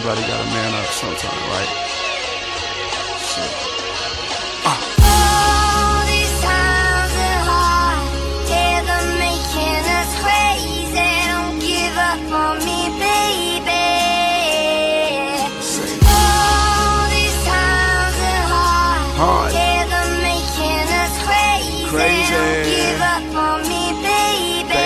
Everybody gotta man up sometime, right? Shit. All these times are hard, yeah, they're making us crazy. Don't give up on me, baby. All these times are hard, yeah, they're making us crazy. Don't give up on me, baby.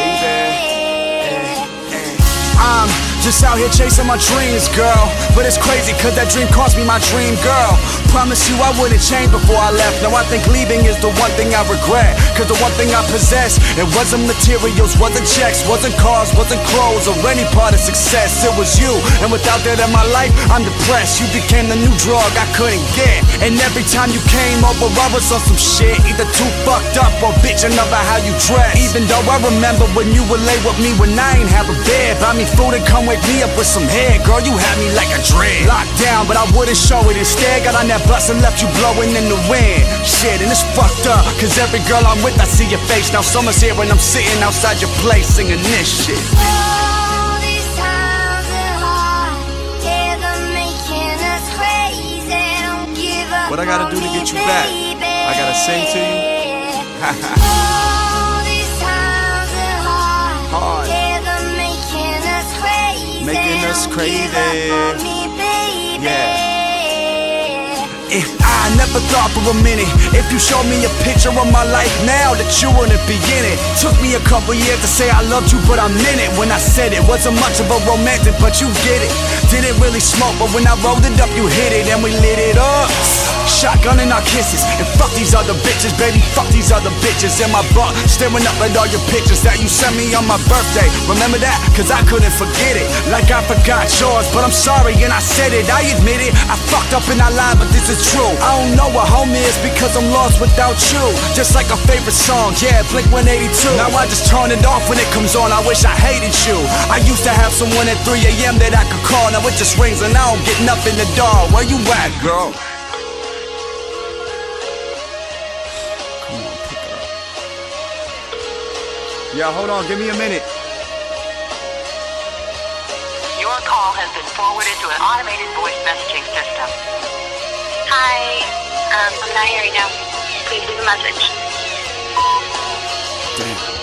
I'm just out here chasing my dreams, girl. But it's crazy cause that dream cost me my dream, girl. Promise you I wouldn't change before I left. Now I think leaving is the one thing I regret. Cause the one thing I possess, it wasn't materials, wasn't checks, wasn't cars, wasn't clothes, or any part of success. It was you, and without that in my life, I'm depressed. You became the new drug I couldn't get. And every time you came over, I was on some shit, either too fucked up or bitching about how you dress. Even though I remember when you would lay with me when I ain't have a bed, buy me food and come wake me up with some head. Girl, you had me like a dread. Locked down, but I wouldn't show it. Instead, got on that bus and left you blowing in the wind. Shit, and it's fucked up, cause every girl I'm with, I see your face. Now summer's here and I'm sitting outside your place singing this shit. All these times are hard, yeah, they're making us crazy. Don't give up. What I gotta do to get you back? I gotta sing to you? All these times are Hard. yeah, they're making us crazy. Making us Don't crazy. give up on me, baby. Yeah. If I never thought for a minute, if you showed me a picture of my life now, that you wouldn't be in it. Took me a couple years to say I loved you, but I meant it when I said it. Wasn't much of a romantic, but you get it. Didn't really smoke, but when I rolled it up, you hit it and we lit it up. Shotgun in our kisses, and fuck these other bitches, baby, fuck these other bitches. In my butt, staring up at all your pictures that you sent me on my birthday. Remember that? Cause I couldn't forget it, like I forgot yours. But I'm sorry and I said it, I admit it. I fucked up and I lied, but this is true. I don't know what home is because I'm lost without you. Just like a favorite song, yeah, Blink-182. Now I just turn it off when it comes on, I wish I hated you. I used to have someone at 3 AM that I could call. Now it just rings and I don't get nothing at all. Where you at, girl? Yeah, hold on, give me a minute. Your call has been forwarded to an automated voice messaging system. Hi, I'm not here right now. Please leave a message. Damn.